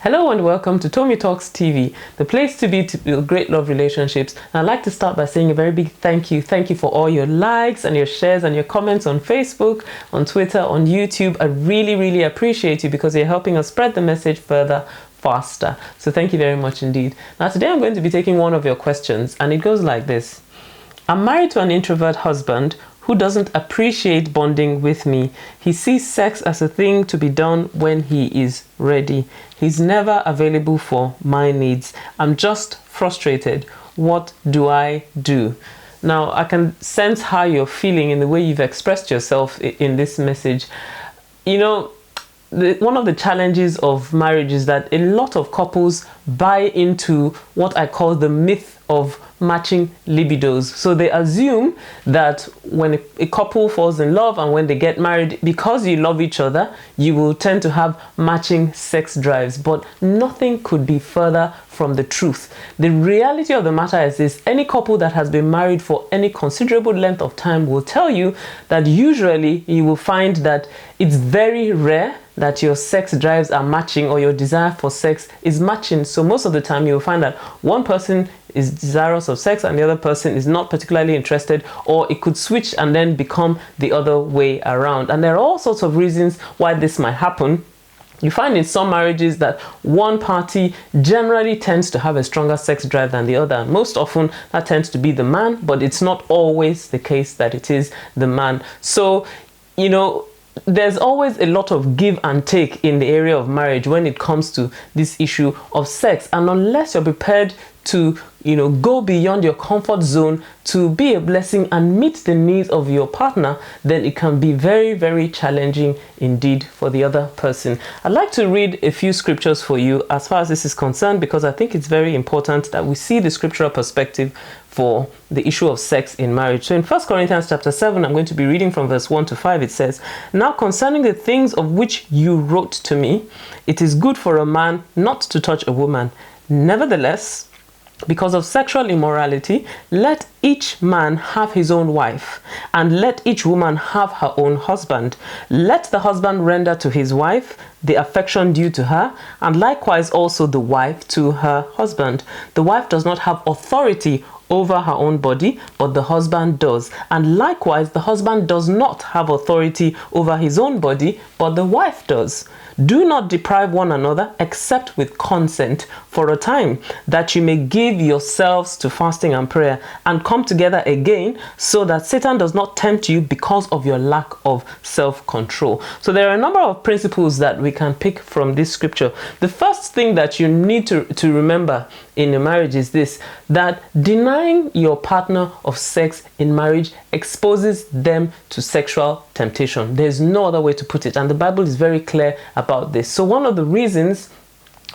Hello and welcome to Tommy Talks TV, the place to be to build great love relationships. And I'd like to start by saying a very big thank you. Thank you for all your likes and your shares and your comments on Facebook, on Twitter, on YouTube. I really appreciate you because you're helping us spread the message further, faster. So thank you very much indeed. Now today I'm going to be taking one of your questions and it goes like this. I'm married to an introvert husband who doesn't appreciate bonding with me. He sees sex as a thing to be done when he is ready. He's never available for my needs. I'm just frustrated. What do I do? Now, I can sense how you're feeling in the way you've expressed yourself in this message. You know, one of the challenges of marriage is that a lot of couples buy into what I call the myth of matching libidos. So they assume that when a couple falls in love and when they get married, because you love each other, you will tend to have matching sex drives. But nothing could be further from the truth. The reality of the matter is this: any couple that has been married for any considerable length of time will tell you that usually you will find that it's very rare that your sex drives are matching or your desire for sex is matching. So most of the time you will find that one person is desirous of sex and the other person is not particularly interested, or it could switch and then become the other way around. And there are all sorts of reasons why this might happen. You find in some marriages that one party generally tends to have a stronger sex drive than the other. Most often that tends to be the man, but it's not always the case that it is the man. So, you know, there's always a lot of give and take in the area of marriage when it comes to this issue of sex. And unless you're prepared to, go beyond your comfort zone to be a blessing and meet the needs of your partner, then it can be very challenging indeed for the other person. I'd like to read a few scriptures for you as far as this is concerned, because I think it's very important that we see the scriptural perspective for the issue of sex in marriage. So in 1 Corinthians chapter 7, I'm going to be reading from verse 1 to 5. It says, "Now concerning the things of which you wrote to me, it is good for a man not to touch a woman. Nevertheless, because of sexual immorality, let each man have his own wife, and let each woman have her own husband. Let the husband render to his wife the affection due to her, and likewise also the wife to her husband. The wife does not have authority over her own body, but the husband does. And likewise, the husband does not have authority over his own body, but the wife does. Do not deprive one another except with consent for a time, that you may give yourselves to fasting and prayer, and come together again, so that Satan does not tempt you because of your lack of self-control." So there are a number of principles that we can pick from this scripture. The first thing that you need to remember in a marriage is this: that denying your partner of sex in marriage exposes them to sexual temptation. There's no other way to put it, and the Bible is very clear about this. So one of the reasons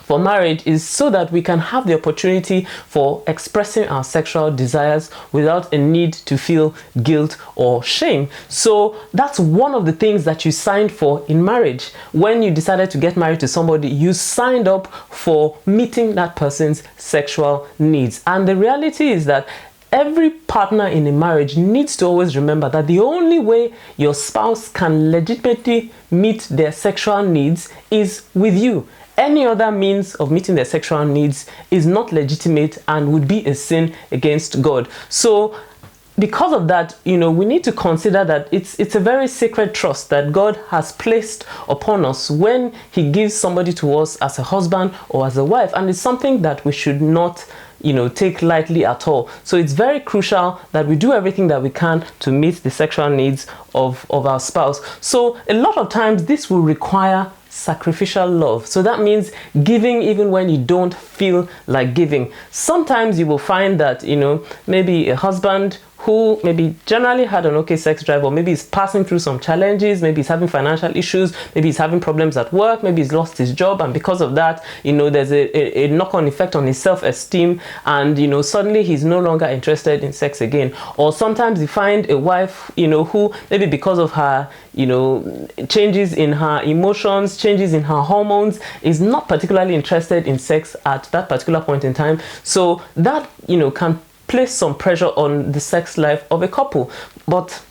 for marriage is so that we can have the opportunity for expressing our sexual desires without a need to feel guilt or shame. So that's one of the things that you signed for in marriage. When you decided to get married to somebody, you signed up for meeting that person's sexual needs. And the reality is that every partner in a marriage needs to always remember that the only way your spouse can legitimately meet their sexual needs is with you. Any other means of meeting their sexual needs is not legitimate and would be a sin against God. So because of that, we need to consider that it's a very sacred trust that God has placed upon us when he gives somebody to us as a husband or as a wife. And it's something that we should not take lightly at all. So it's very crucial that we do everything that we can to meet the sexual needs of our spouse. So a lot of times this will require sacrificial love. So that means giving even when you don't feel like giving. Sometimes you will find that, maybe a husband who maybe generally had an okay sex drive, or maybe is passing through some challenges, maybe he's having financial issues, maybe he's having problems at work, maybe he's lost his job, and because of that, there's a knock-on effect on his self-esteem, and suddenly he's no longer interested in sex again. Or sometimes you find a wife, who maybe because of her, changes in her emotions, changes in her hormones, is not particularly interested in sex at that particular point in time. So that, can place some pressure on the sex life of a couple. But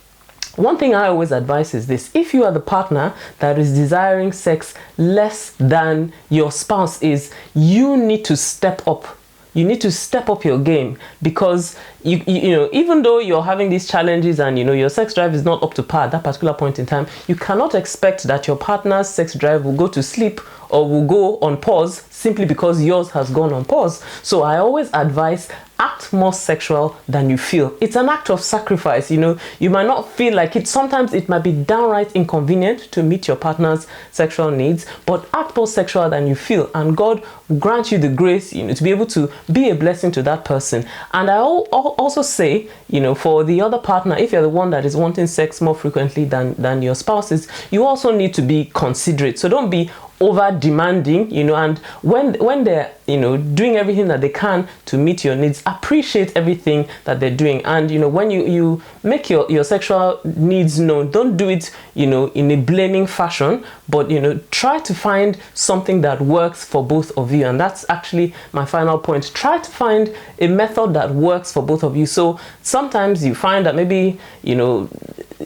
one thing I always advise is this: if you are the partner that is desiring sex less than your spouse is, you need to step up. You need to step up your game, because you know, even though you're having these challenges and, you know, your sex drive is not up to par at that particular point in time, you cannot expect that your partner's sex drive will go to sleep or will go on pause simply because yours has gone on pause. So I always advise, act more sexual than you feel. It's an act of sacrifice. You know, you might not feel like it. Sometimes it might be downright inconvenient to meet your partner's sexual needs, but act more sexual than you feel, and God will grant you the grace, you know, to be able to be a blessing to that person. And I also say, you know, for the other partner, if you're the one that is wanting sex more frequently than your spouses, you also need to be considerate. So don't be over demanding, you know, and when they're, you know, doing everything that they can to meet your needs, appreciate everything that they're doing. And, you know, when you make your sexual needs known, don't do it, you know, in a blaming fashion, but, you know, try to find something that works for both of you. And that's actually my final point. Try to find a method that works for both of you. So sometimes you find that maybe, you know,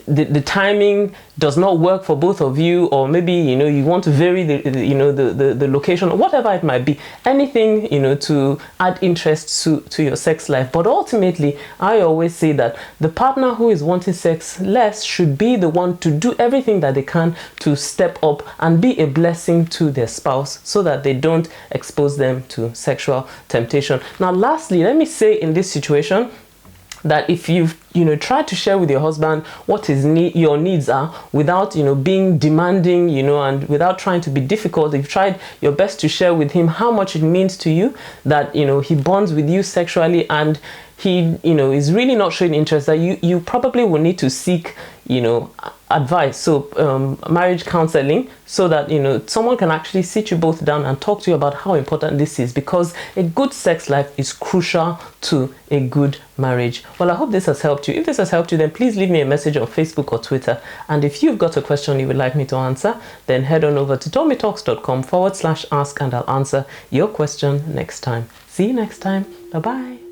the timing does not work for both of you, or maybe, you know, you want to vary the location, or whatever it might be, anything, you know, to add interest to your sex life. But ultimately, I always say that the partner who is wanting sex less should be the one to do everything that they can to step up and be a blessing to their spouse, so that they don't expose them to sexual temptation. Now, lastly, let me say, in this situation, that if you've, you know, tried to share with your husband what your needs are, without, you know, being demanding, you know, and without trying to be difficult, you've tried your best to share with him how much it means to you that, you know, he bonds with you sexually, and he, you know, is really not showing interest, that you probably will need to seek, you know, advice, so marriage counseling, so that, you know, someone can actually sit you both down and talk to you about how important this is, because a good sex life is crucial to a good marriage. Well, I hope this has helped you. If this has helped you, then please leave me a message on Facebook or Twitter. And if you've got a question you would like me to answer, then head on over to tommytalks.com/ask, and I'll answer your question next time. See you next time. Bye bye.